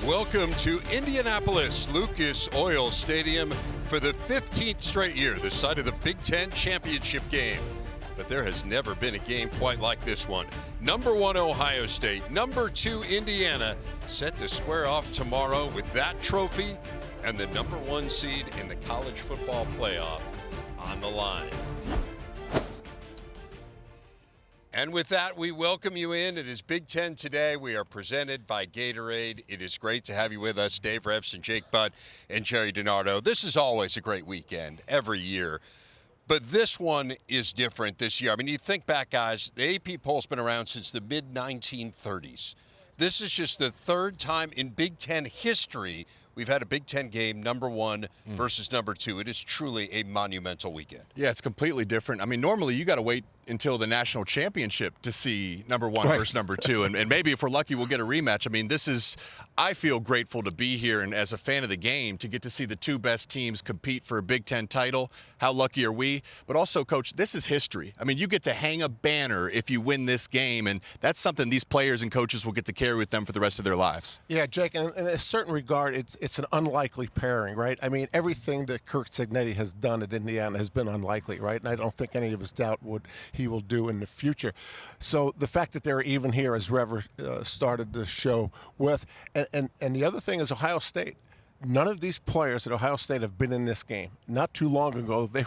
Welcome to Indianapolis Lucas Oil Stadium for the 15th straight year, the site of the Big Ten championship game. But there has never been a game quite like this one. Number 1 Ohio State, number 2 Indiana, set to square off tomorrow with that trophy and the number 1 seed in the college football playoff on the line. And with that, we welcome you in. It is Big Ten Today. We are presented by Gatorade. It is great to have you with us, Dave Revson, Jake Batt, and Jerry DiNardo. This is always a great weekend every year. But this one is different this year. I mean, you think back, guys, the AP poll's been around since the mid-1930s. This is just the third time in Big Ten history we've had a Big Ten game, number 1 versus number 2. It is truly a monumental weekend. Yeah, it's completely different. I mean, normally you got to wait until the national championship to see number 1 versus number 2. And maybe if we're lucky, we'll get a rematch. I mean, I feel grateful to be here and as a fan of the game to get to see the 2 best teams compete for a Big Ten title. How lucky are we? But also, Coach, this is history. I mean, you get to hang a banner if you win this game, and that's something these players and coaches will get to carry with them for the rest of their lives. Yeah, Jake, in a certain regard, it's an unlikely pairing, right? I mean, everything that Kirk Cignetti has done at Indiana has been unlikely, right? And I don't think any of us doubt what he will do in the future. So the fact that they're even here, as Rever started the show with, and the other thing is Ohio State. None of these players at Ohio State have been in this game. Not too long ago, they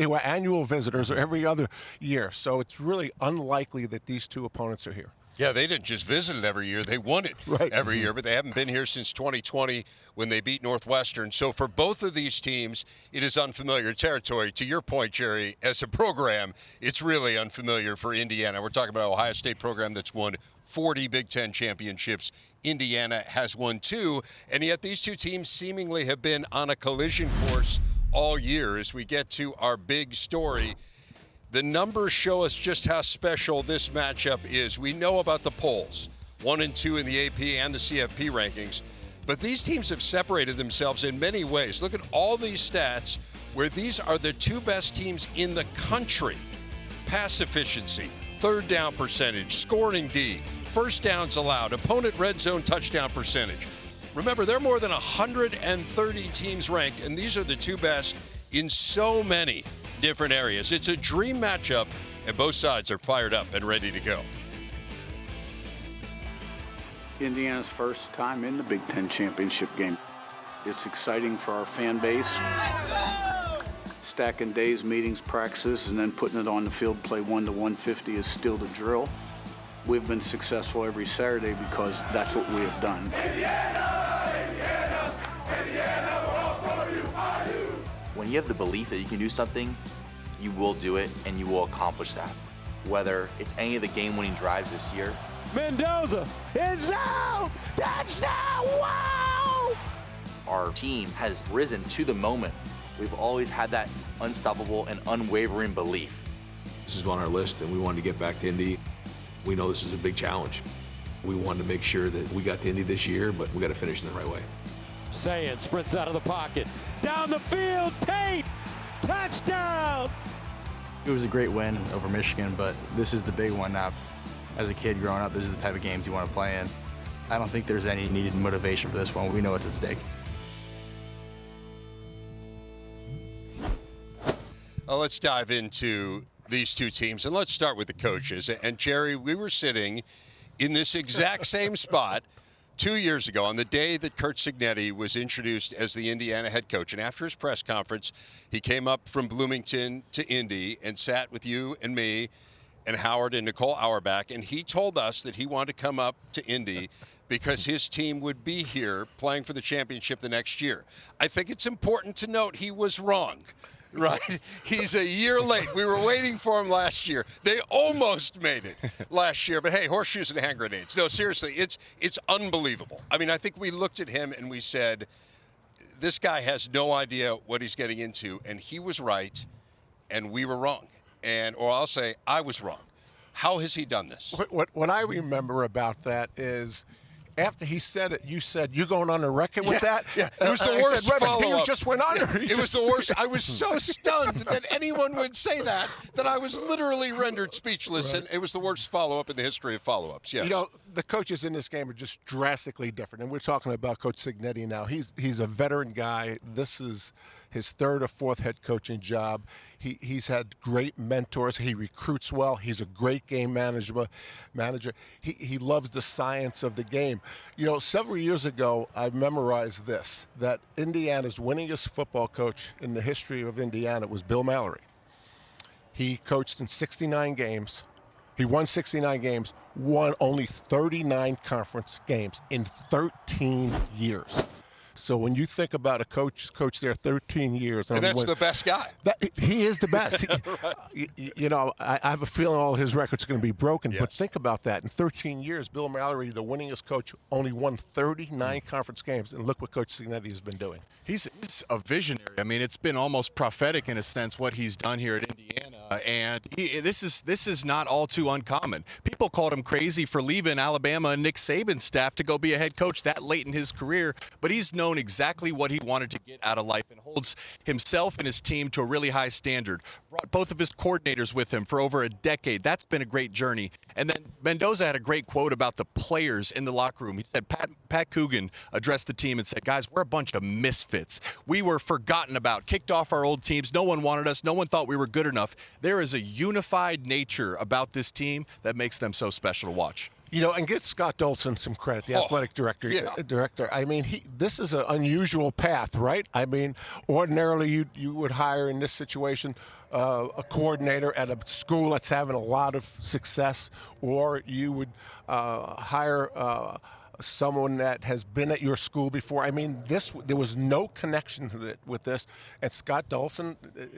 were annual visitors every other year. So it's really unlikely that these 2 opponents are here. Yeah, they didn't just visit it every year. They won it every year, but they haven't been here since 2020 when they beat Northwestern. So for both of these teams, it is unfamiliar territory. To your point, Jerry, as a program, it's really unfamiliar for Indiana. We're talking about an Ohio State program that's won 40 Big Ten championships. Indiana has won 2, and yet these 2 teams seemingly have been on a collision course all year. As we get to our big story, the numbers show us just how special this matchup is. We know about the polls, 1 and 2 in the AP and the CFP rankings, but these teams have separated themselves in many ways. Look at all these stats where these are the 2 best teams in the country. Pass efficiency, third down percentage, scoring D, first downs allowed, opponent red zone touchdown percentage. Remember, there are more than 130 teams ranked, and these are the 2 best in so many different areas. It's a dream matchup, and both sides are fired up and ready to go. Indiana's first time in the Big Ten championship game. It's exciting for our fan base. Stacking days, meetings, practices, and then putting it on the field, play 1 to 150 is still the drill. We've been successful every Saturday because that's what we have done. Indiana, Indiana, Indiana, we're all for you, are you? When you have the belief that you can do something, you will do it and you will accomplish that. Whether it's any of the game-winning drives this year. Mendoza, it's out! Touchdown! Wow! Our team has risen to the moment. We've always had that unstoppable and unwavering belief. This is on our list and we wanted to get back to Indy. We know this is a big challenge. We wanted to make sure that we got to Indy this year, but we got to finish in the right way. Sayan sprints out of the pocket. Down the field, Tate! Touchdown! It was a great win over Michigan, but this is the big one now. As a kid growing up, these are the type of games you want to play in. I don't think there's any needed motivation for this one. We know what's at stake. Well, let's dive into these 2 teams, and let's start with the coaches. And, Jerry, we were sitting in this exact same spot 2 years ago on the day that Kirk Cignetti was introduced as the Indiana head coach. And after his press conference, he came up from Bloomington to Indy and sat with you and me and Howard and Nicole Auerbach, and he told us that he wanted to come up to Indy because his team would be here playing for the championship the next year. I think it's important to note he was wrong. Right? He's a year late. We were waiting for him last year. They almost made it last year. But, hey, horseshoes and hand grenades. No, seriously, it's unbelievable. I mean, I think we looked at him and we said, this guy has no idea what he's getting into. And he was right, and we were wrong. Or I'll say, I was wrong. How has he done this? What I remember about that is after he said it, you said, "You going on the record with that?" Yeah, it was the worst follow-up. He just went on. Yeah, it was the worst. I was so stunned that anyone would say that I was literally rendered speechless, and it was the worst follow-up in the history of follow-ups. Yes. You know, the coaches in this game are just drastically different, and we're talking about Coach Cignetti now. He's a veteran guy. This is his third or fourth head coaching job. He's had great mentors. He recruits well. He's a great game manager. He loves the science of the game. You know, several years ago, I memorized this, that Indiana's winningest football coach in the history of Indiana was Bill Mallory. He coached in 69 games. He won 69 games, won only 39 conference games in 13 years. So when you think about a coach there 13 years. And that's the best guy. He is the best. You know, I have a feeling all his records are going to be broken. Yes. But think about that. In 13 years, Bill Mallory, the winningest coach, only won 39 conference games. And look what Coach Cignetti has been doing. He's a visionary. I mean, it's been almost prophetic in a sense what he's done here at Indiana. And this is not all too uncommon. People called him crazy for leaving Alabama and Nick Saban's staff to go be a head coach that late in his career. But he's known exactly what he wanted to get out of life and holds himself and his team to a really high standard. Brought both of his coordinators with him for over a decade. That's been a great journey. And then Mendoza had a great quote about the players in the locker room. He said, Pat Coogan addressed the team and said, "Guys, we're a bunch of misfits. We were forgotten about, kicked off our old teams. No one wanted us. No one thought we were good enough." There is a unified nature about this team that makes them so special to watch. You know, and give Scott Dolson some credit, the athletic director. Yeah. Director. I mean, this is an unusual path, right? I mean, ordinarily you would hire in this situation a coordinator at a school that's having a lot of success, or you would hire someone that has been at your school before. I mean, there was no connection with this, and Scott Dolson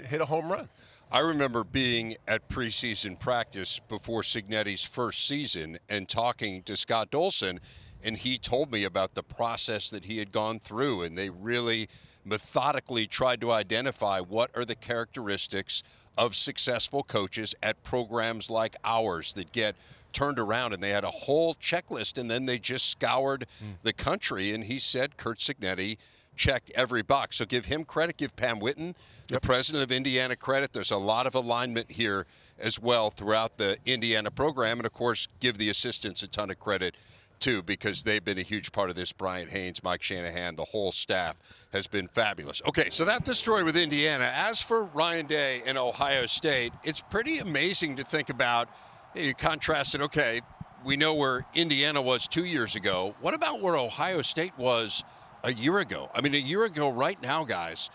hit a home run. I remember being at preseason practice before Cignetti's first season and talking to Scott Dolson, and he told me about the process that he had gone through, and they really methodically tried to identify what are the characteristics of successful coaches at programs like ours that get turned around, and they had a whole checklist, and then they just scoured the country, and he said Curt Cignetti checked every box. So give him credit, give Pam Whitten, the president of Indiana, credit. There's a lot of alignment here as well throughout the Indiana program, and of course give the assistants a ton of credit too, because they've been a huge part of this. Bryant Haynes, Mike Shanahan, the whole staff has been fabulous. Okay, so that's the story with Indiana. As for Ryan Day and Ohio State, it's pretty amazing to think about. You contrasted, okay, we know where Indiana was 2 years ago. What about where Ohio State was a year ago? I mean, a year ago right now, guys,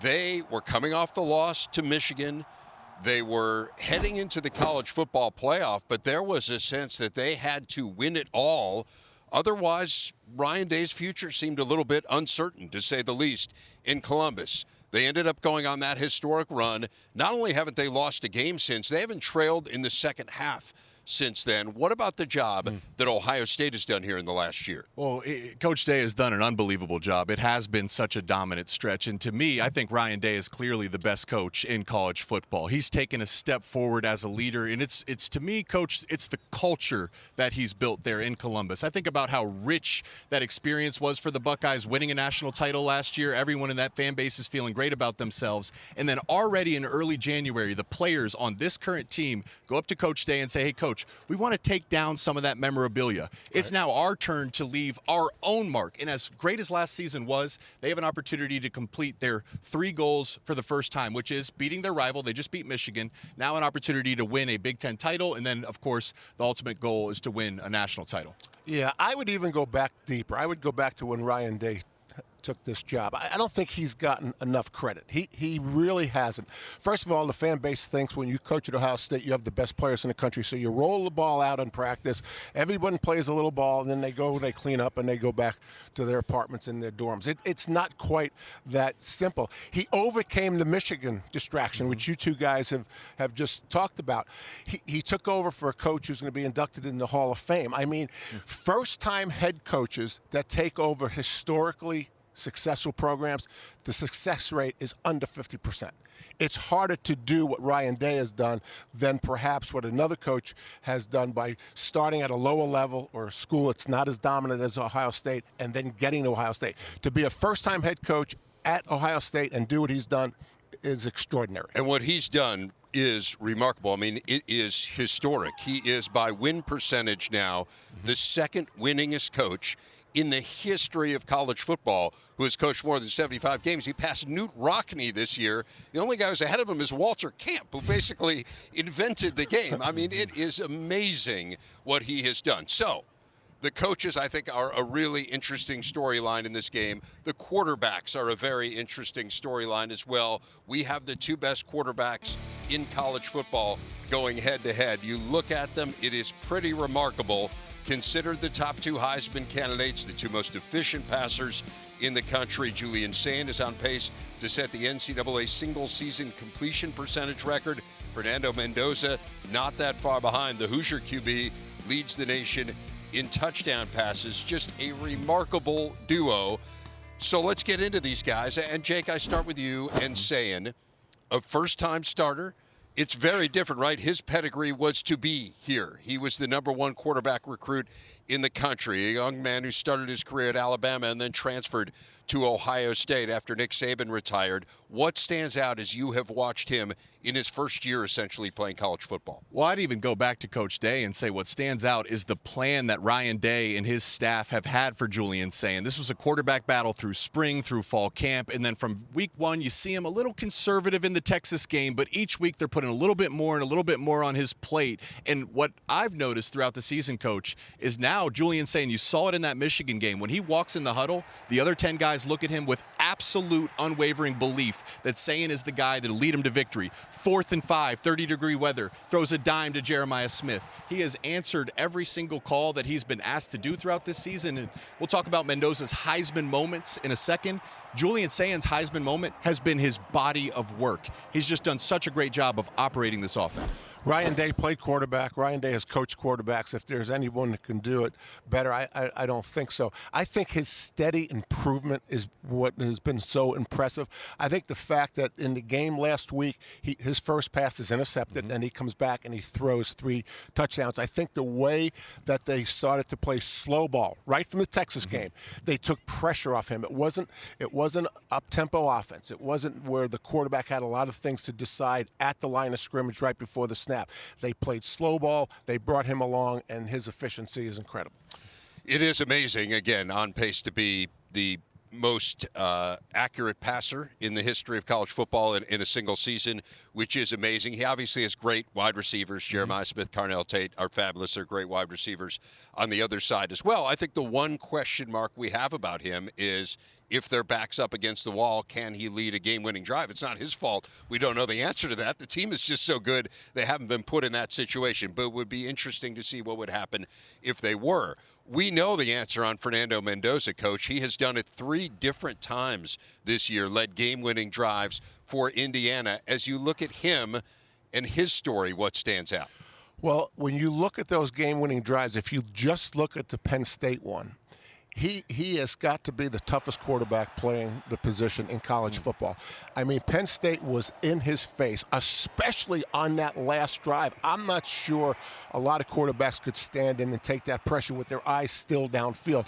they were coming off the loss to Michigan. They were heading into the college football playoff, but there was a sense that they had to win it all. Otherwise, Ryan Day's future seemed a little bit uncertain, to say the least, in Columbus. They ended up going on that historic run. Not only haven't they lost a game since, they haven't trailed in the second half since then. What about the job that Ohio State has done here in the last year? Well, Coach Day has done an unbelievable job. It has been such a dominant stretch. And to me, I think Ryan Day is clearly the best coach in college football. He's taken a step forward as a leader. And it's to me, Coach, it's the culture that he's built there in Columbus. I think about how rich that experience was for the Buckeyes winning a national title last year. Everyone in that fan base is feeling great about themselves. And then already in early January, the players on this current team go up to Coach Day and say, "Hey, Coach, we want to take down some of that memorabilia. It's now our turn to leave our own mark." And as great as last season was, they have an opportunity to complete their 3 goals for the first time, which is beating their rival. They just beat Michigan. Now an opportunity to win a Big Ten title. And then, of course, the ultimate goal is to win a national title. Yeah, I would even go back deeper. I would go back to when Ryan Day took this job. I don't think he's gotten enough credit. He really hasn't. First of all, the fan base thinks when you coach at Ohio State, you have the best players in the country. So you roll the ball out in practice. Everyone plays a little ball, and then they clean up, and they go back to their apartments and their dorms. It's not quite that simple. He overcame the Michigan distraction, which you two guys have just talked about. He took over for a coach who's going to be inducted in the Hall of Fame. I mean, first-time head coaches that take over historically successful programs, the success rate is under 50%. It's harder to do what Ryan Day has done than perhaps what another coach has done by starting at a lower level or a school that's not as dominant as Ohio State and then getting to Ohio State. To be a first-time head coach at Ohio State and do what he's done is extraordinary. And what he's done is remarkable. I mean, it is historic. He is, by win percentage now, the second winningest coach in the history of college football who has coached more than 75 games. He passed Newt Rockne this year. The only guy who's ahead of him is Walter Camp, who basically invented the game. I mean, it is amazing what he has done. So, the coaches, I think, are a really interesting storyline in this game. The quarterbacks are a very interesting storyline as well. We have the two best quarterbacks in college football going head-to-head. You look at them, it is pretty remarkable. Considered the top two Heisman candidates, the two most efficient passers in the country. Julian Sayin is on pace to set the NCAA single-season completion percentage record. Fernando Mendoza, not that far behind. The Hoosier QB leads the nation in touchdown passes. Just a remarkable duo. So let's get into these guys. And Jake, I start with you and Sayin, a first-time starter. It's very different, right? His pedigree was to be here. He was the #1 quarterback recruit in the country, a young man who started his career at Alabama and then transferred to Ohio State after Nick Saban retired. What stands out as you have watched him in his first year essentially playing college football? Well, I'd even go back to Coach Day and say what stands out is the plan that Ryan Day and his staff have had for Julian Sayin. This was a quarterback battle through spring, through fall camp, and then from week one, you see him a little conservative in the Texas game, but each week they're putting a little bit more and a little bit more on his plate. And what I've noticed throughout the season, Coach, is now Julian Sayin, you saw it in that Michigan game. When he walks in the huddle, the other 10 guys look at him with absolute unwavering belief that Sayin is the guy that'll lead him to victory. 4th and 5, 30-degree weather, throws a dime to Jeremiah Smith. He has answered every single call that he's been asked to do throughout this season. And we'll talk about Mendoza's Heisman moments in a second. Julian Sayin's Heisman moment has been his body of work. He's just done such a great job of operating this offense. Ryan Day played quarterback. Ryan Day has coached quarterbacks. If there's anyone that can do it better, I don't think so. I think his steady improvement is what has been so impressive. I think the fact that in the game last week, his first pass is intercepted, and he comes back and he throws 3 touchdowns. I think the way that they started to play slow ball right from the Texas game, they took pressure off him. It wasn't up-tempo offense. It wasn't where the quarterback had a lot of things to decide at the line of scrimmage right before the snap. They played slow ball. They brought him along, and his efficiency is incredible. It is amazing, again, on pace to be the most accurate passer in the history of college football in a single season, which is amazing. He obviously has great wide receivers. Jeremiah Smith, Carnell Tate are fabulous. They're great wide receivers on the other side as well. I think the one question mark we have about him is if their back's up against the wall, can he lead a game-winning drive? It's not his fault. We don't know the answer to that. The team is just so good, they haven't been put in that situation. But it would be interesting to see what would happen if they were. We know the answer on Fernando Mendoza, Coach. He has done it 3 different times this year, led game-winning drives for Indiana. As you look at him and his story, what stands out? Well, when you look at those game-winning drives, if you just look at the Penn State one, he has got to be the toughest quarterback playing the position in college football. I mean, Penn State was in his face, especially on that last drive. I'm not sure a lot of quarterbacks could stand in and take that pressure with their eyes still downfield.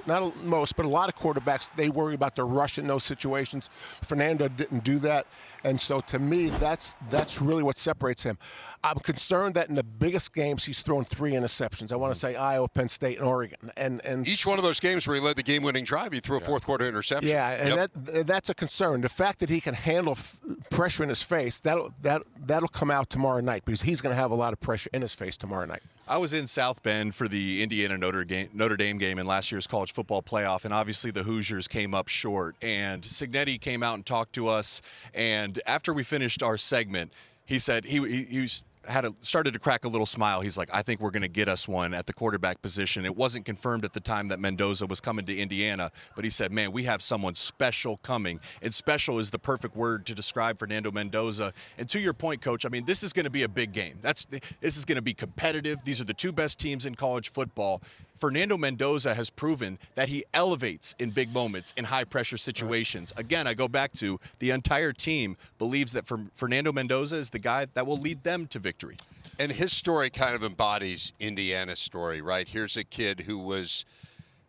Not most, but a lot of quarterbacks, they worry about the rush in those situations. Fernando didn't do that. And so to me, that's really what separates him. I'm concerned that in the biggest games, he's thrown 3 interceptions. I want to say Iowa, Penn State, and Oregon. And each one of those games where he led the game-winning drive, he threw a fourth-quarter interception. Yeah, and that's a concern. The fact that he can handle pressure in his face, that'll come out tomorrow night because he's going to have a lot of pressure in his face tomorrow night. I was in South Bend for the Indiana-Notre Dame game in last year's college football playoff, and obviously the Hoosiers came up short. And Cignetti came out and talked to us, and after we finished our segment, he said he started to crack a little smile. He's like, I think we're going to get us one at the quarterback position. It wasn't confirmed at the time that Mendoza was coming to Indiana, but he said, man, we have someone special coming. And special is the perfect word to describe Fernando Mendoza. And to your point, Coach, I mean, this is going to be a big game. This is going to be competitive. These are the 2 best teams in college football. Fernando Mendoza has proven that he elevates in big moments, in high-pressure situations. Right. Again, I go back to the entire team believes that Fernando Mendoza is the guy that will lead them to victory. And his story kind of embodies Indiana's story, right? Here's a kid who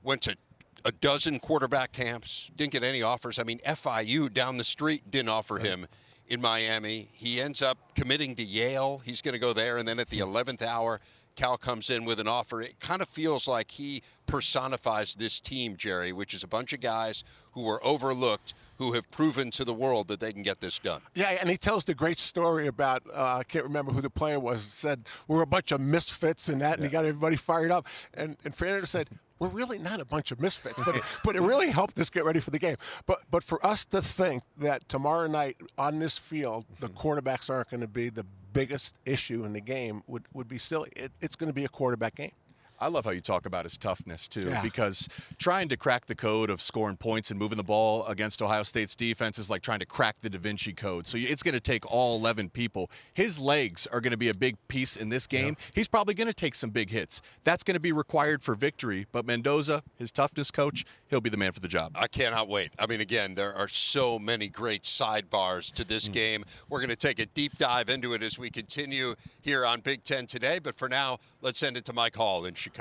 went to a dozen quarterback camps, didn't get any offers. I mean, FIU down the street didn't offer him in Miami. He ends up committing to Yale. He's going to go there, and then at the 11th hour, Cal comes in with an offer. It kind of feels like he personifies this team, Jerry, which is a bunch of guys who were overlooked, who have proven to the world that they can get this done. Yeah, and he tells the great story about, I can't remember who the player was, said, we're a bunch of misfits and that, and he got everybody fired up. And Fernando said, we're really not a bunch of misfits, but it really helped us get ready for the game. But for us to think that tomorrow night on this field, the quarterbacks aren't going to be the biggest issue in the game would be silly. It's going to be a quarterback game. I love how you talk about his toughness, too, because trying to crack the code of scoring points and moving the ball against Ohio State's defense is like trying to crack the Da Vinci Code. So it's going to take all 11 people. His legs are going to be a big piece in this game. Yeah. He's probably going to take some big hits. That's going to be required for victory. But Mendoza, his toughness coach, he'll be the man for the job. I cannot wait. I mean, again, there are so many great sidebars to this game. We're going to take a deep dive into it as we continue here on Big Ten Today. But for now, let's send it to Mike Hall in Chicago.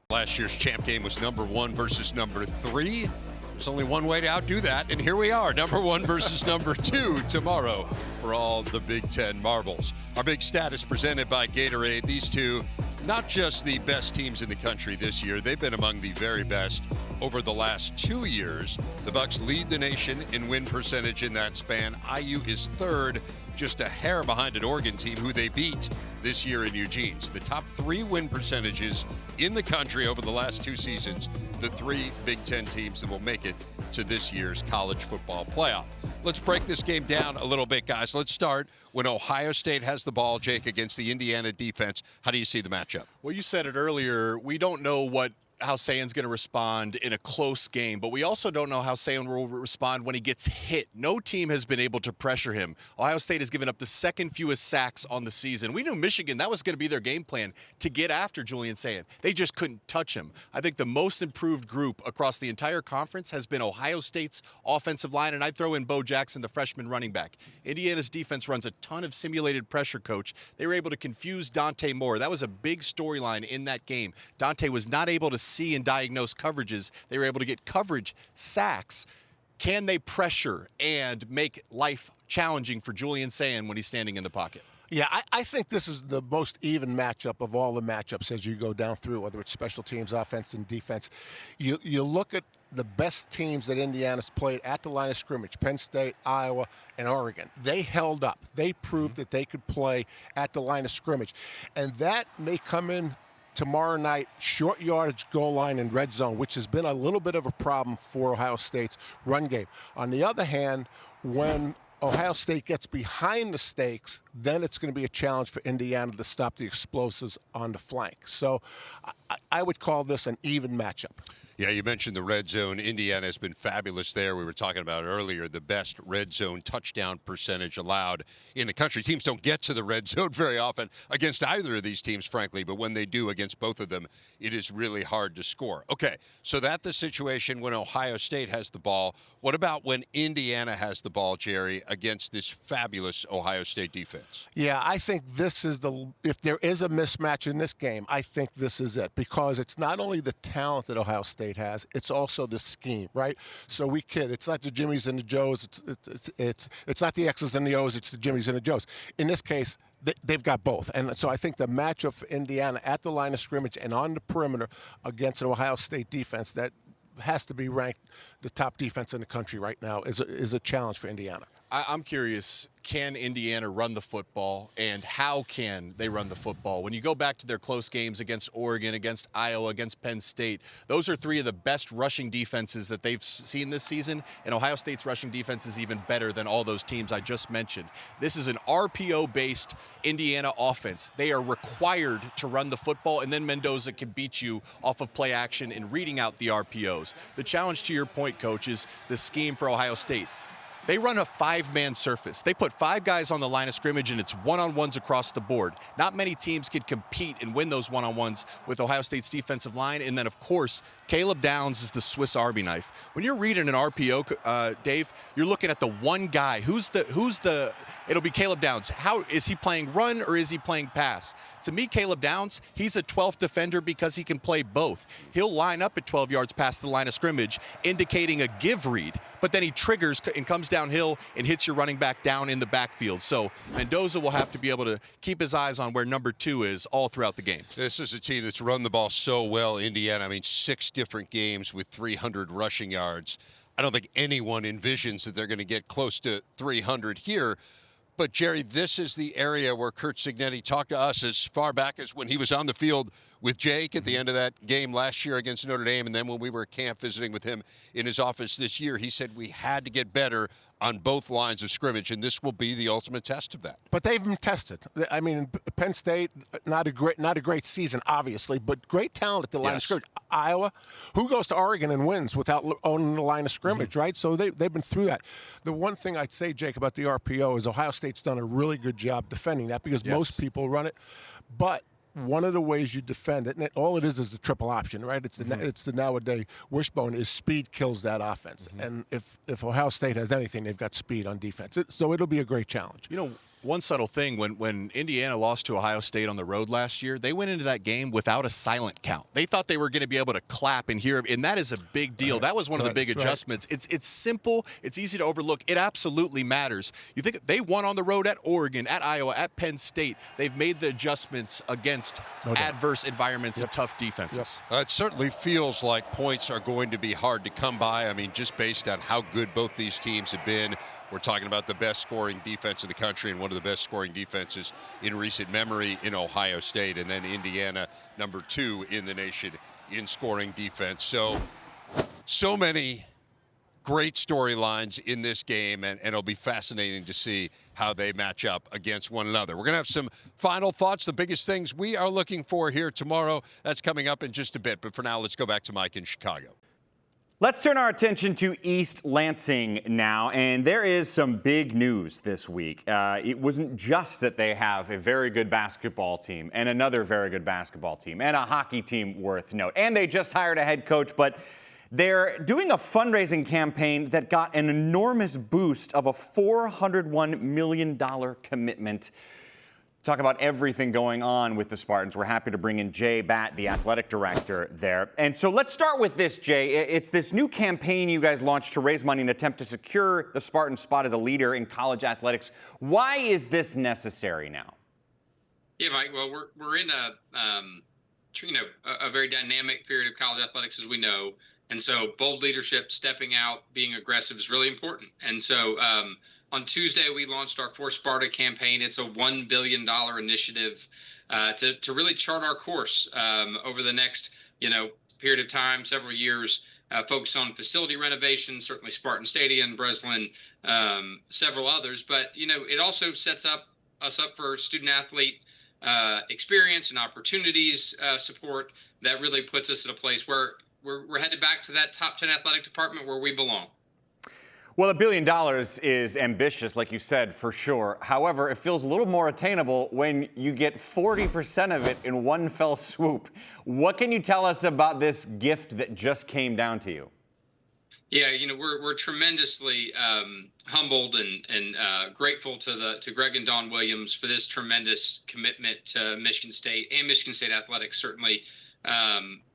Last year's champ game was number 1 versus number 3. There's only one way to outdo that, and here we are, number 1 versus number 2 tomorrow for all the Big Ten marbles. Our big stat is presented by Gatorade. These two, not just the best teams in the country this year, they've been among the very best over the last 2 years. The Bucks lead the nation in win percentage in that span. IU is 3rd, just a hair behind an Oregon team who they beat this year in Eugene's. The top 3 win percentages in the country over the last 2 seasons, the 3 Big Ten teams that will make it to this year's college football playoff. Let's break this game down a little bit, guys. Let's start when Ohio State has the ball, Jake, against the Indiana defense. How do you see the matchup? Well, you said it earlier. We don't know how Sayan's going to respond in a close game, but we also don't know how Sayan will respond when he gets hit. No team has been able to pressure him. Ohio State has given up the second fewest sacks on the season. We knew Michigan, that was going to be their game plan, to get after Julian Sayan. They just couldn't touch him. I think the most improved group across the entire conference has been Ohio State's offensive line, and I'd throw in Bo Jackson, the freshman running back. Indiana's defense runs a ton of simulated pressure, coach. They were able to confuse Dante Moore. That was a big storyline in that game. Dante was not able to see and diagnose coverages. They were able to get coverage sacks. Can they pressure and make life challenging for Julian Sayan when he's standing in the pocket? Yeah, I think this is the most even matchup of all the matchups as you go down through, whether it's special teams, offense, and defense. You look at the best teams that Indiana's played at the line of scrimmage, Penn State, Iowa, and Oregon. They held up. They proved that they could play at the line of scrimmage. And that may come in tomorrow night, short yardage goal line and red zone, which has been a little bit of a problem for Ohio State's run game. On the other hand, when Ohio State gets behind the stakes, then it's going to be a challenge for Indiana to stop the explosives on the flank. So I would call this an even matchup. Yeah, you mentioned the red zone. Indiana has been fabulous there. We were talking about it earlier, the best red zone touchdown percentage allowed in the country. Teams don't get to the red zone very often against either of these teams, frankly, but when they do against both of them, it is really hard to score. Okay, so that's the situation when Ohio State has the ball. What about when Indiana has the ball, Jerry, against this fabulous Ohio State defense? Yeah, I think this is if there is a mismatch in this game, I think this is it, because it's not only the talent that Ohio State has, it's also the scheme, right? So we kid, it's not the Jimmies and the Joes, it's not the X's and the O's, it's the Jimmies and the Joes. In this case, they've got both. And so I think the matchup for Indiana at the line of scrimmage and on the perimeter against an Ohio State defense that has to be ranked the top defense in the country right now is a challenge for Indiana. I'm curious, can Indiana run the football, and how can they run the football? When you go back to their close games against Oregon, against Iowa, against Penn State, those are 3 of the best rushing defenses that they've seen this season, and Ohio State's rushing defense is even better than all those teams I just mentioned. This is an RPO-based Indiana offense. They are required to run the football, and then Mendoza can beat you off of play action and reading out the RPOs. The challenge, to your point, Coach, is the scheme for Ohio State. They run a 5-man surface. They put 5 guys on the line of scrimmage, and it's one-on-ones across the board. Not many teams can compete and win those one-on-ones with Ohio State's defensive line. And then, of course, Caleb Downs is the Swiss Army knife. When you're reading an RPO, Dave, you're looking at the one guy. It'll be Caleb Downs. How is he playing run or is he playing pass? To me, Caleb Downs, he's a 12th defender because he can play both. He'll line up at 12 yards past the line of scrimmage, indicating a give read, but then he triggers and comes downhill and hits your running back down in the backfield. So Mendoza will have to be able to keep his eyes on where number 2 is all throughout the game. This is a team that's run the ball so well, Indiana. I mean, 6 different games with 300 rushing yards. I don't think anyone envisions that they're going to get close to 300 here. But, Jerry, this is the area where Curt Cignetti talked to us as far back as when he was on the field with Jake at the end of that game last year against Notre Dame. And then when we were at camp visiting with him in his office this year, he said we had to get better on both lines of scrimmage, and this will be the ultimate test of that. But they've been tested. I mean, Penn State, not a great season, obviously, but great talent at the line of scrimmage. Iowa, who goes to Oregon and wins without owning the line of scrimmage, right? So they've been through that. The one thing I'd say, Jake, about the RPO is Ohio State's done a really good job defending that because most people run it. But one of the ways you defend it, and all it is the triple option, right? It's the nowadays wishbone is speed kills that offense. And if Ohio State has anything, they've got speed on defense. So it'll be a great challenge. You know, one subtle thing, when Indiana lost to Ohio State on the road last year, they went into that game without a silent count. They thought they were going to be able to clap and hear, and that is a big deal. That was one of the big adjustments. Right. It's simple. It's easy to overlook. It absolutely matters. You think they won on the road at Oregon, at Iowa, at Penn State. They've made the adjustments against adverse environments and tough defenses. It certainly feels like points are going to be hard to come by. I mean, just based on how good both these teams have been. We're talking about the best scoring defense in the country and one of the best scoring defenses in recent memory in Ohio State, and then Indiana, number 2 in the nation in scoring defense. So many great storylines in this game, and it'll be fascinating to see how they match up against one another. We're going to have some final thoughts, the biggest things we are looking for here tomorrow. That's coming up in just a bit, but for now, let's go back to Mike in Chicago. Let's turn our attention to East Lansing now, and there is some big news this week. It wasn't just that they have a very good basketball team and another very good basketball team and a hockey team worth note, and they just hired a head coach, but they're doing a fundraising campaign that got an enormous boost of a $401 million commitment. Talk about everything going on with the Spartans. We're happy to bring in Jay Batt, the athletic director there. And so let's start with this, Jay. It's this new campaign you guys launched to raise money in an attempt to secure the Spartan spot as a leader in college athletics. Why is this necessary now? Yeah, Mike. Well, we're in a very dynamic period of college athletics, as we know. And so bold leadership, stepping out, being aggressive is really important. And so on Tuesday, we launched our For Sparta campaign. It's a $1 billion initiative to really chart our course over the next, period of time, several years, focus on facility renovations, certainly Spartan Stadium, Breslin, several others. But, it also sets us up for student athlete experience and opportunities support that really puts us at a place where we're headed back to that top 10 athletic department where we belong. Well, $1 billion is ambitious, like you said, for sure. However, it feels a little more attainable when you get 40% of it in one fell swoop. What can you tell us about this gift that just came down to you? Yeah, we're tremendously humbled and grateful to Greg and Dawn Williams for this tremendous commitment to Michigan State and Michigan State athletics. Certainly,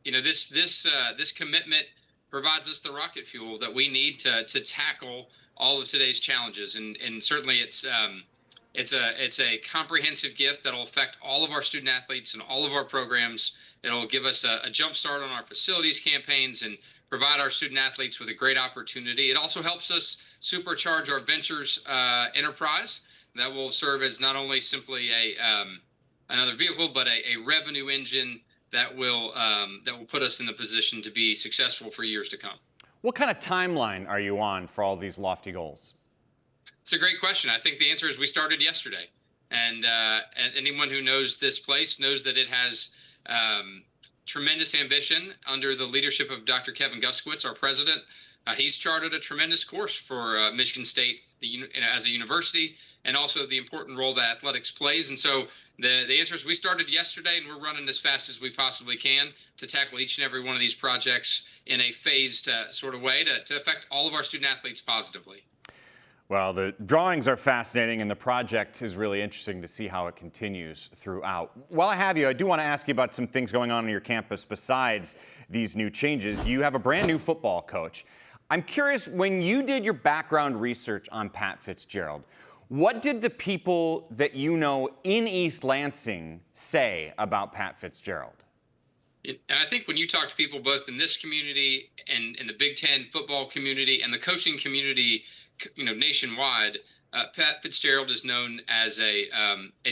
this commitment provides us the rocket fuel that we need to tackle all of today's challenges, and certainly it's a comprehensive gift that'll affect all of our student athletes and all of our programs. It'll give us a jump start on our facilities campaigns and provide our student athletes with a great opportunity. It also helps us supercharge our ventures enterprise that will serve as not only simply another vehicle, but a revenue engine that will put us in the position to be successful for years to come. What kind of timeline are you on for all these lofty goals? It's a great question. I think the answer is we started yesterday. And anyone who knows this place knows that it has tremendous ambition under the leadership of Dr. Kevin Guskiewicz, our president. he's charted a tremendous course for Michigan State as a university, and also the important role that athletics plays. And so the answer is we started yesterday, and we're running as fast as we possibly can to tackle each and every one of these projects in a phased sort of way to affect all of our student athletes positively. Well, the drawings are fascinating, and the project is really interesting to see how it continues throughout. While I have you, I do want to ask you about some things going on your campus besides these new changes. You have a brand new football coach. I'm curious, when you did your background research on Pat Fitzgerald, what did the people that you know in East Lansing say about Pat Fitzgerald? And I think when you talk to people both in this community and in the Big Ten football community and the coaching community, nationwide, Pat Fitzgerald is known as a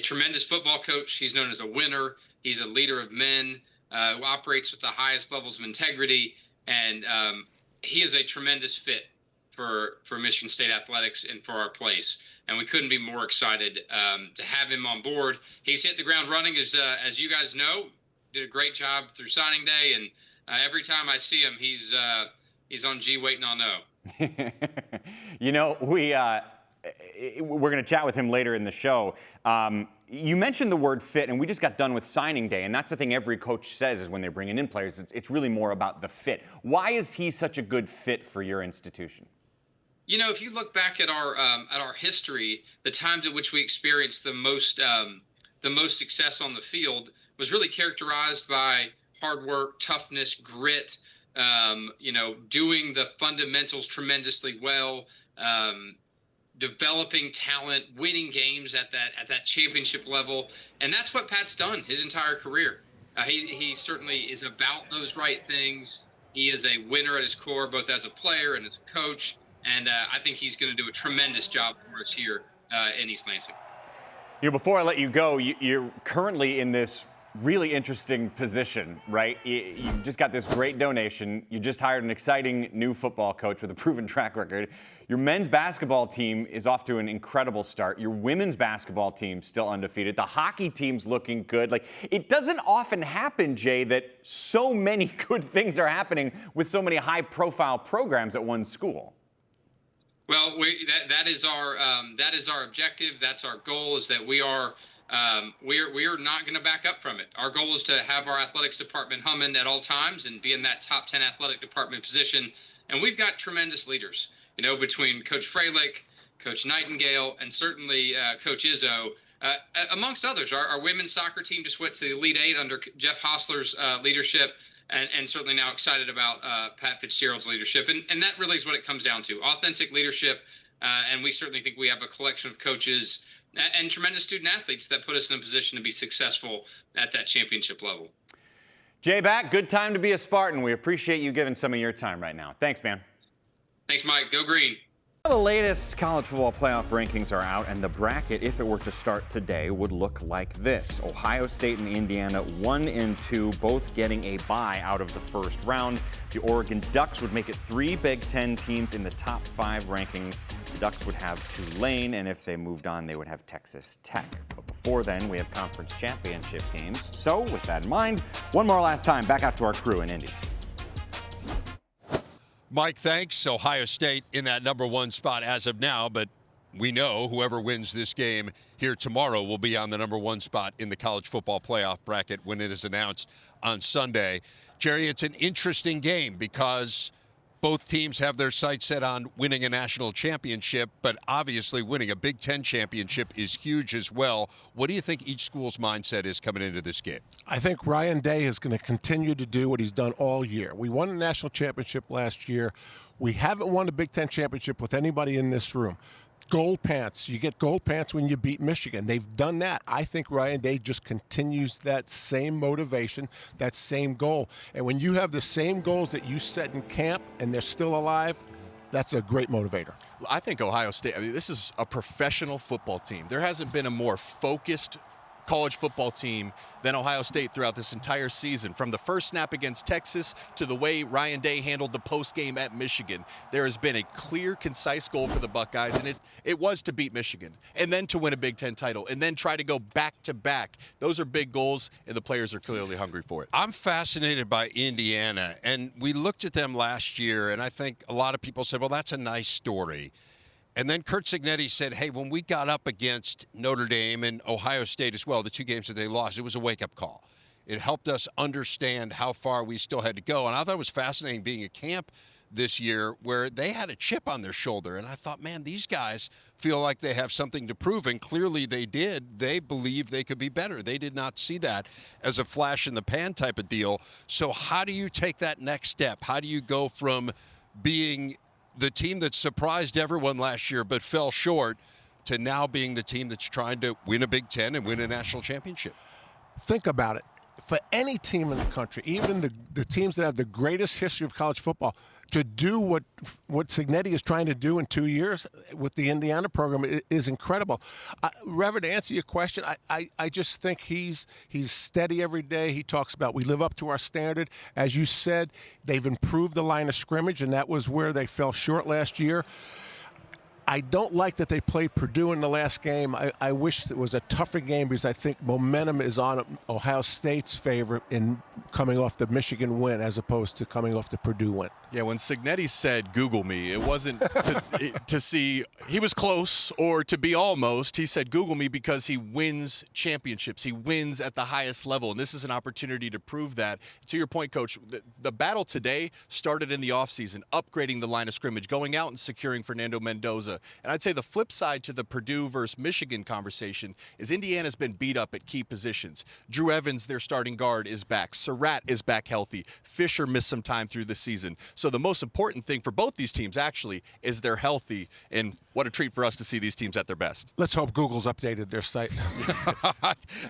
tremendous football coach. He's known as a winner. He's a leader of men, who operates with the highest levels of integrity, and he is a tremendous fit for Michigan State athletics and for our place. And we couldn't be more excited to have him on board. He's hit the ground running, as you guys know. Did a great job through signing day, and every time I see him, he's on G waiting on O. We're going to chat with him later in the show. You mentioned the word fit, and we just got done with signing day, and that's the thing every coach says is when they're bringing in players, it's really more about the fit. Why is he such a good fit for your institution? If you look back at our history, the times at which we experienced the most success on the field was really characterized by hard work, toughness, grit, doing the fundamentals tremendously well, developing talent, winning games at that championship level. And that's what Pat's done his entire career. He certainly is about those right things. He is a winner at his core, both as a player and as a coach. And I think he's going to do a tremendous job for us here in East Lansing. Before I let you go, you're currently in this really interesting position, right? You just got this great donation. You just hired an exciting new football coach with a proven track record. Your men's basketball team is off to an incredible start. Your women's basketball team still undefeated. The hockey team's looking good. It doesn't often happen, Jay, that so many good things are happening with so many high-profile programs at one school. Well, that is our objective. That's our goal. Is that we are not going to back up from it. Our goal is to have our athletics department humming at all times and be in that top 10 athletic department position. And we've got tremendous leaders, between Coach Freilich, Coach Nightingale, and certainly Coach Izzo, amongst others. Our women's soccer team just went to the Elite Eight under Jeff Hostler's leadership. And certainly now excited about Pat Fitzgerald's leadership. And that really is what it comes down to, authentic leadership. And we certainly think we have a collection of coaches and tremendous student athletes that put us in a position to be successful at that championship level. Jay Batt, good time to be a Spartan. We appreciate you giving some of your time right now. Thanks, man. Thanks, Mike. Go Green. The latest college football playoff rankings are out, and the bracket, if it were to start today, would look like this. Ohio State and Indiana, 1 and 2, both getting a bye out of the first round. The Oregon Ducks would make it 3 Big Ten teams in the top 5 rankings. The Ducks would have Tulane, and if they moved on, they would have Texas Tech. But before then, we have conference championship games. So, with that in mind, one more last time, back out to our crew in Indy. Mike, thanks. Ohio State in that number 1 spot as of now, but we know whoever wins this game here tomorrow will be on the number 1 spot in the college football playoff bracket when it is announced on Sunday. Jerry, it's an interesting game because both teams have their sights set on winning a national championship, but obviously winning a Big Ten championship is huge as well. What do you think each school's mindset is coming into this game? I think Ryan Day is going to continue to do what he's done all year. We won a national championship last year. We haven't won a Big Ten championship with anybody in this room. Gold pants. You get gold pants when you beat Michigan. They've done that. I think Ryan Day just continues that same motivation, that same goal. And when you have the same goals that you set in camp and they're still alive, that's a great motivator. I think Ohio State, this is a professional football team. There hasn't been a more focused college football team than Ohio State throughout this entire season. From the first snap against Texas to the way Ryan Day handled the postgame at Michigan, there has been a clear, concise goal for the Buckeyes, and it was to beat Michigan and then to win a Big Ten title and then try to go back-to-back. Those are big goals, and the players are clearly hungry for it. I'm fascinated by Indiana, and we looked at them last year, and I think a lot of people said, well, that's a nice story. And then Curt Cignetti said, hey, when we got up against Notre Dame and Ohio State as well, the two games that they lost, it was a wake-up call. It helped us understand how far we still had to go. And I thought it was fascinating being at camp this year where they had a chip on their shoulder. And I thought, man, these guys feel like they have something to prove. And clearly they did. They believe they could be better. They did not see that as a flash-in-the-pan type of deal. So how do you take that next step? How do you go from being the team that surprised everyone last year but fell short to now being the team that's trying to win a Big Ten and win a national championship? Think about it. For any team in the country, even the teams that have the greatest history of college football, to do what Cignetti is trying to do in 2 years with the Indiana program is incredible. Reverend, to answer your question, I just think he's steady every day. He talks about we live up to our standard. As you said, they've improved the line of scrimmage, and that was where they fell short last year. I don't like that they played Purdue in the last game. I wish it was a tougher game because I think momentum is on Ohio State's favor in coming off the Michigan win as opposed to coming off the Purdue win. Yeah, when Cignetti said Google me, it wasn't to see he was close or to be almost. He said Google me because he wins championships. He wins at the highest level, and this is an opportunity to prove that. To your point, Coach, the battle today started in the offseason, upgrading the line of scrimmage, going out and securing Fernando Mendoza. And I'd say the flip side to the Purdue versus Michigan conversation is Indiana's been beat up at key positions. Drew Evans, their starting guard, is back. Surratt is back healthy. Fisher missed some time through the season. So the most important thing for both these teams, actually, is they're healthy. And what a treat for us to see these teams at their best. Let's hope Google's updated their site.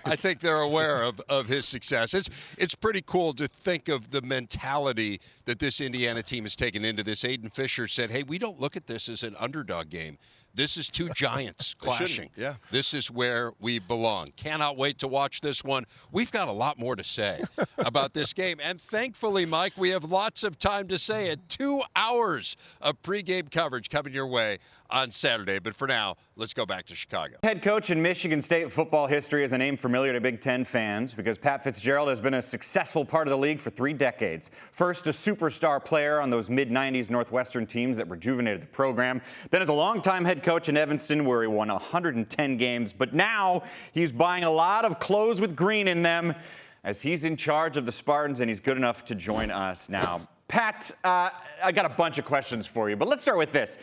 I think they're aware of his success. It's pretty cool to think of the mentality that this Indiana team has taken into this. Aiden Fisher said, hey, we don't look at this as an underdog game. This is two giants clashing. Yeah. This is where we belong. Cannot wait to watch this one. We've got a lot more to say about this game. And thankfully, Mike, we have lots of time to say it. 2 hours of pregame coverage coming your way on Saturday. But for now, let's go back to Chicago. Head coach in Michigan State football history is a name familiar to Big Ten fans because Pat Fitzgerald has been a successful part of the league for 3 decades. First, a superstar player on those mid-90s Northwestern teams that rejuvenated the program. Then as a longtime head coach in Evanston where he won 110 games. But now he's buying a lot of clothes with green in them as he's in charge of the Spartans, and he's good enough to join us now. Pat, I got a bunch of questions for you, but let's start with this.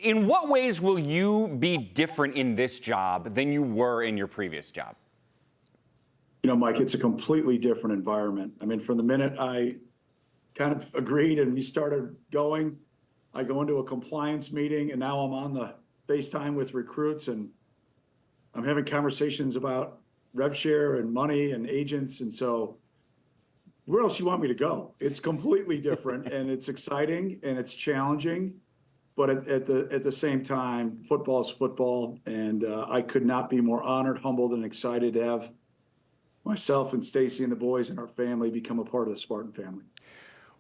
In what ways will you be different in this job than you were in your previous job? You know, Mike, it's a completely different environment. I mean, from the minute I kind of agreed and we started going, I go into a compliance meeting and now I'm on the FaceTime with recruits and I'm having conversations about rev share and money and agents. And so where else you want me to go? It's completely different and it's exciting and it's challenging. But at the same time, football is football, and I could not be more honored, humbled, and excited to have myself and Stacy and the boys and our family become a part of the Spartan family.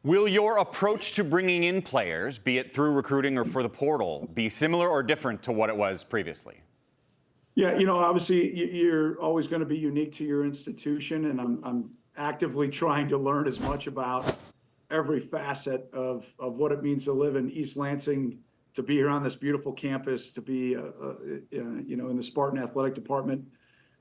Will your approach to bringing in players, be it through recruiting or for the portal, be similar or different to what it was previously? Yeah, you know, obviously you're always going to be unique to your institution, and I'm actively trying to learn as much about every facet of what it means to live in East Lansing, to be here on this beautiful campus, to be, you know, in the Spartan athletic department.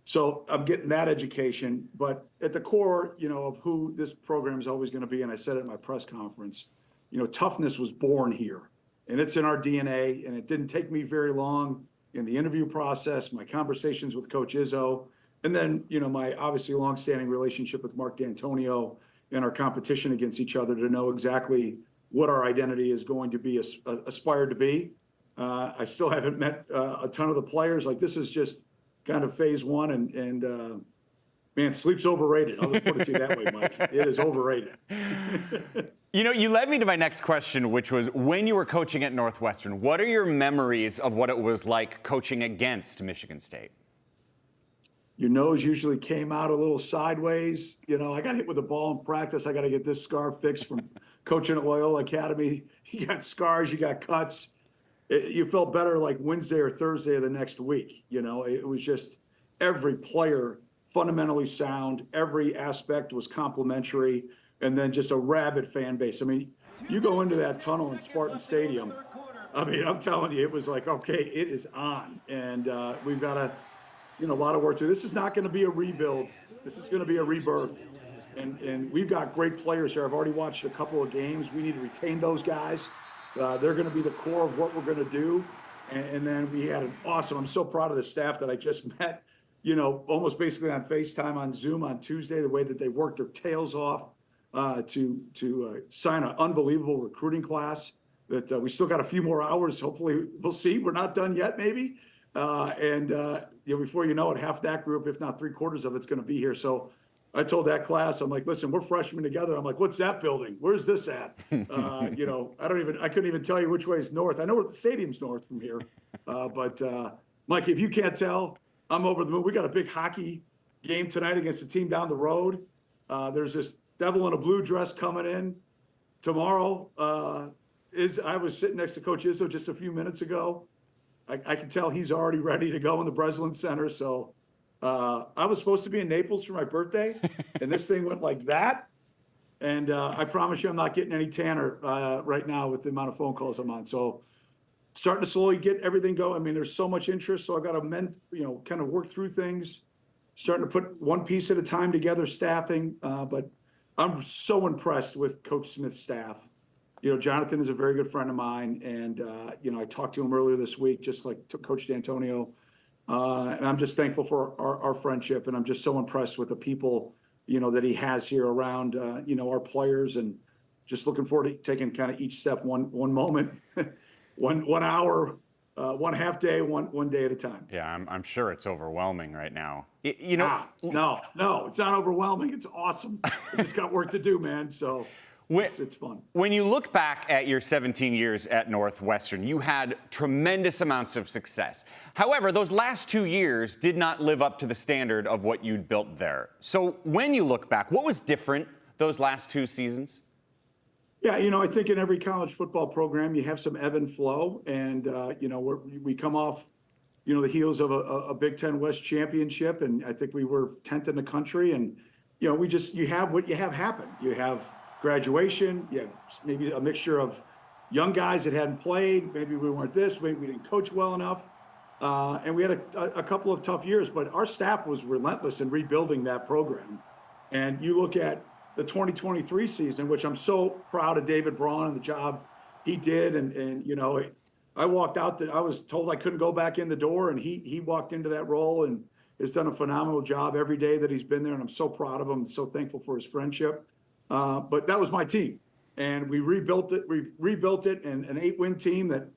So I'm getting that education, but at the core, you know, of who this program is always going to be, and I said it at my press conference, you know, toughness was born here, and it's in our DNA, and it didn't take me very long in the interview process, my conversations with Coach Izzo, and then, you know, my obviously longstanding relationship with Mark D'Antonio and our competition against each other to know exactly what our identity is going to be, aspired to be. I still haven't met a ton of the players. Like, this is just kind of phase one, and man, sleep's overrated. I'll just put it to you that way, Mike. It is overrated. You know, you led me to my next question, which was when you were coaching at Northwestern, what are your memories of what it was like coaching against Michigan State? Your nose usually came out a little sideways. You know, I got hit with a ball in practice. I got to get this scar fixed from coaching at Loyola Academy. You got scars, you got cuts. You felt better like Wednesday or Thursday of the next week. You know, it was just every player fundamentally sound. Every aspect was complimentary. And then just a rabid fan base. I mean, you go into that tunnel in Spartan Stadium. I mean, I'm telling you, it was like, okay, it is on. And we've got a lot of work to do. This is not going to be a rebuild. This is going to be a rebirth. And we've got great players here. I've already watched a couple of games. We need to retain those guys. They're going to be the core of what we're going to do. And then we had an awesome, I'm so proud of the staff that I just met, you know, almost basically on FaceTime on Zoom on Tuesday, the way that they worked their tails off to sign an unbelievable recruiting class that we still got a few more hours. Hopefully we'll see. We're not done yet, maybe. Before you know it, half that group, if not 3/4 of it's going to be here. So I told that class, I'm like, listen, we're freshmen together. I'm like, what's that building? Where's this at? I couldn't even tell you which way is north. I know where the stadium's north from here. But Mike, if you can't tell, I'm over the moon. We got a big hockey game tonight against a team down the road. There's this devil in a blue dress coming in tomorrow. I was sitting next to Coach Izzo just a few minutes ago. I can tell he's already ready to go in the Breslin Center. So I was supposed to be in Naples for my birthday, and this thing went like that. And I promise you I'm not getting any tanner right now with the amount of phone calls I'm on. So starting to slowly get everything going. I mean, there's so much interest, so I've got to kind of work through things, starting to put one piece at a time together, staffing. But I'm so impressed with Coach Smith's staff. You know, Jonathan is a very good friend of mine, and I talked to him earlier this week, just like Coach D'Antonio, and I'm just thankful for our friendship, and I'm just so impressed with the people, that he has here around, our players, and just looking forward to taking kind of each step one moment, one hour, one half day, one day at a time. Yeah, I'm sure it's overwhelming right now. No, it's not overwhelming. It's awesome. I just got work to do, man. So. It's fun. When you look back at your 17 years at Northwestern, you had tremendous amounts of success. However, those last 2 years did not live up to the standard of what you'd built there. So when you look back, what was different those last 2 seasons? Yeah, I think in every college football program, you have some ebb and flow. And, we come off, the heels of a Big Ten West championship. And I think we were 10th in the country. And, you have what you have happen. You have graduation, you have maybe a mixture of young guys that hadn't played, maybe we weren't this, maybe we didn't coach well enough, and we had a couple of tough years, but our staff was relentless in rebuilding that program. And you look at the 2023 season, which I'm so proud of David Braun and the job he did, and I walked out, I was told I couldn't go back in the door, and he walked into that role and has done a phenomenal job every day that he's been there, and I'm so proud of him, so thankful for his friendship. But that was my team, and we rebuilt it. And an 8-win team that,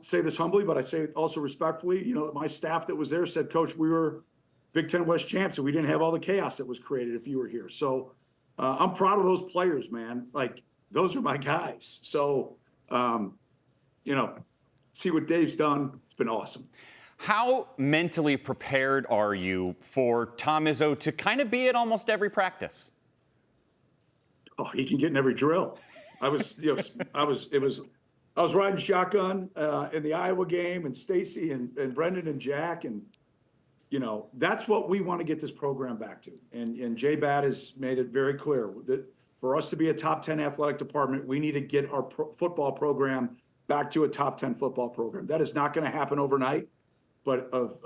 say this humbly, but I say it also respectfully. My staff that was there said, Coach, we were Big Ten West champs, and we didn't have all the chaos that was created if you were here. So I'm proud of those players, man. Like, those are my guys. So, see what Dave's done. It's been awesome. How mentally prepared are you for Tom Izzo to kind of be at almost every practice? Oh, he can get in every drill. I was riding shotgun in the Iowa game, and Stacy and Brendan and Jack, and that's what we want to get this program back to. And Jay Batt has made it very clear that for us to be a top 10 athletic department, we need to get our football program back to a top 10 football program. That is not going to happen overnight, but I've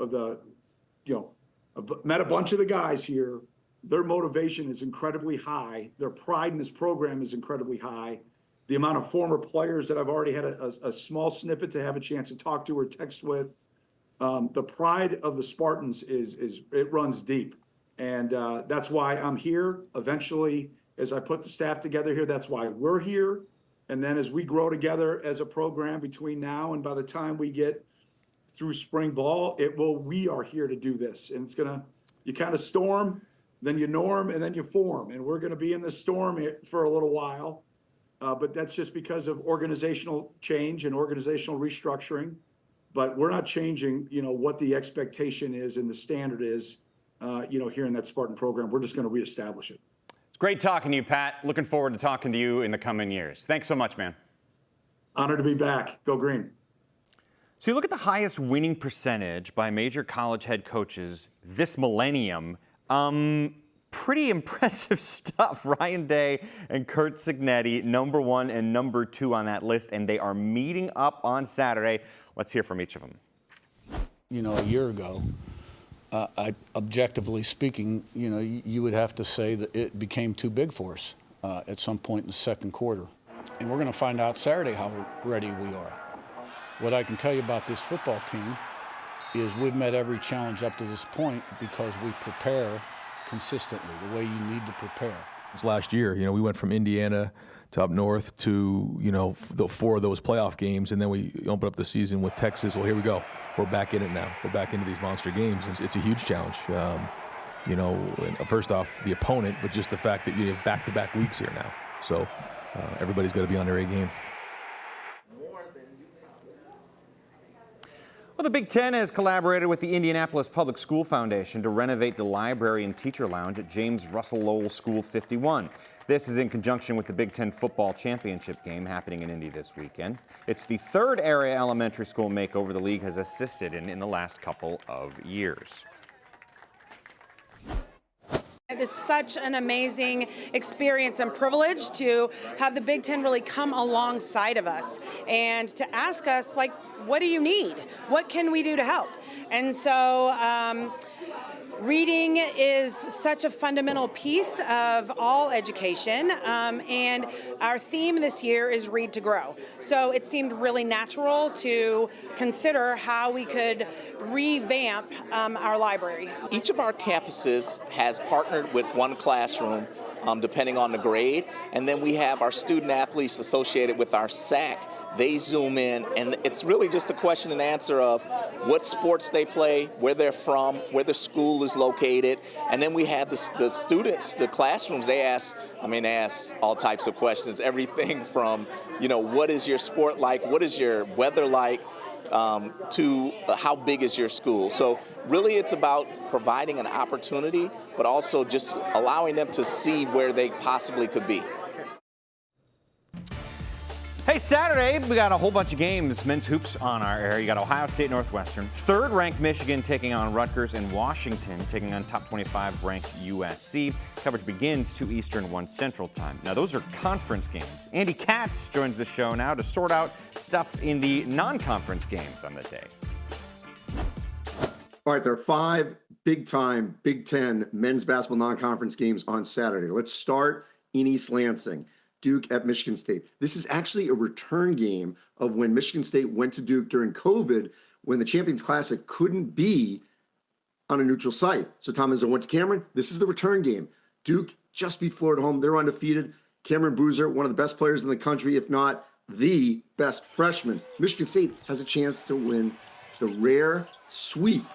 met a bunch of the guys here. Their motivation is incredibly high. Their pride in this program is incredibly high. The amount of former players that I've already had a small snippet to have a chance to talk to or text with, the pride of the Spartans it runs deep. And that's why I'm here. Eventually, as I put the staff together here, that's why we're here. And then as we grow together as a program between now and by the time we get through spring ball, we are here to do this. And you kind of storm, then you norm, and then you form. And we're going to be in the storm for a little while. But that's just because of organizational change and organizational restructuring. But we're not changing, what the expectation is and the standard is. here in that Spartan program. We're just going to reestablish it. It's great talking to you, Pat. Looking forward to talking to you in the coming years. Thanks so much, man. Honored to be back. Go Green. So you look at the highest winning percentage by major college head coaches this millennium. Pretty impressive stuff. Ryan Day and Curt Cignetti, number 1 and number 2 on that list, and they are meeting up on Saturday. Let's hear from each of them. A year ago, objectively speaking, you would have to say that it became too big for us at some point in the second quarter. And we're going to find out Saturday how ready we are. What I can tell you about this football team is we've met every challenge up to this point because we prepare consistently the way you need to prepare. Last year, we went from Indiana to up north to, the 4 of those playoff games, and then we opened up the season with Texas. Well, here we go. We're back in it now. We're back into these monster games. It's a huge challenge. First off, the opponent, but just the fact that you have back-to-back weeks here now. So everybody's got to be on their A game. Well, the Big Ten has collaborated with the Indianapolis Public School Foundation to renovate the library and teacher lounge at James Russell Lowell School 51. This is in conjunction with the Big Ten football championship game happening in Indy this weekend. It's the 3rd area elementary school makeover the league has assisted in the last couple of years. It is such an amazing experience and privilege to have the Big Ten really come alongside of us and to ask us, what do you need? What can we do to help? And so reading is such a fundamental piece of all education, and our theme this year is Read to Grow. So it seemed really natural to consider how we could revamp our library. Each of our campuses has partnered with one classroom, depending on the grade, and then we have our student athletes associated with our SAC. They zoom in, and it's really just a question and answer of what sports they play, where they're from, where the school is located, and then we have the students, the classrooms. They ask all types of questions, everything from, what is your sport like, what is your weather like, to how big is your school. So really it's about providing an opportunity, but also just allowing them to see where they possibly could be. Hey, Saturday, we got a whole bunch of games, men's hoops on our air. You got Ohio State Northwestern, 3rd-ranked Michigan taking on Rutgers, and Washington taking on top 25-ranked USC. Coverage begins 2 Eastern, 1 Central time. Now, those are conference games. Andy Katz joins the show now to sort out stuff in the non-conference games on the day. All right, there are 5 big-time Big Ten men's basketball non-conference games on Saturday. Let's start in East Lansing. Duke at Michigan State. This is actually a return game of when Michigan State went to Duke during COVID, when the Champions Classic couldn't be on a neutral site. So Tom Izzo went to Cameron. This is the return game. Duke just beat Florida home. They're undefeated. Cameron Boozer, one of the best players in the country, if not the best freshman. Michigan State has a chance to win the rare sweep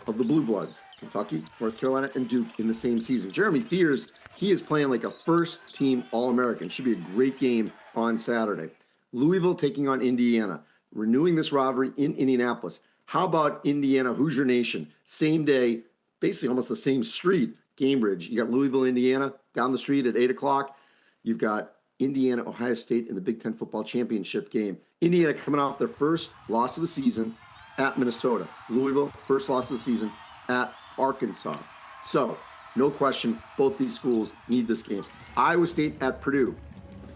of the Blue Bloods, Kentucky, North Carolina, and Duke in the same season. Jeremy Fears, he is playing like a first-team All-American. Should be a great game on Saturday. Louisville taking on Indiana, renewing this rivalry in Indianapolis. How about Indiana, Hoosier Nation? Same day, basically almost the same street, Cambridge. You got Louisville, Indiana, down the street at 8 o'clock. You've got Indiana, Ohio State in the Big Ten football championship game. Indiana coming off their first loss of the season at Minnesota. Louisville, first loss of the season at Arkansas. So, no question, both these schools need this game. Iowa State at Purdue.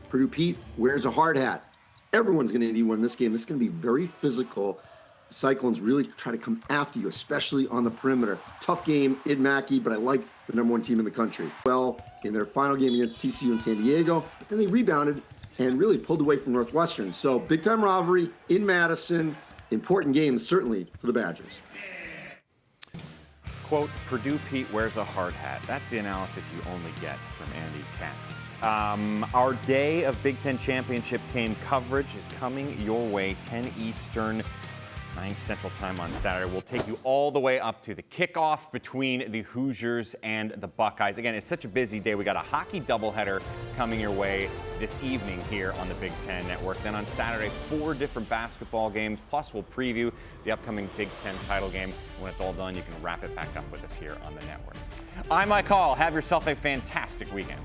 Purdue Pete wears a hard hat. Everyone's going to need one in this game. This is going to be very physical. Cyclones really try to come after you, especially on the perimeter. Tough game, Id Mackey, but I like the #1 team in the country. Well, in their final game against TCU in San Diego, but then they rebounded and really pulled away from Northwestern. So, big-time rivalry in Madison. Important game, certainly, for the Badgers. Quote, Purdue Pete wears a hard hat. That's the analysis you only get from Andy Katz. Our day of Big Ten championship game coverage is coming your way, 10 Eastern 9 Central Time on Saturday. We'll take you all the way up to the kickoff between the Hoosiers and the Buckeyes. Again, it's such a busy day. We got a hockey doubleheader coming your way this evening here on the Big Ten Network. Then on Saturday, 4 different basketball games, plus we'll preview the upcoming Big Ten title game. When it's all done, you can wrap it back up with us here on the network. I'm Mike Hall. Have yourself a fantastic weekend.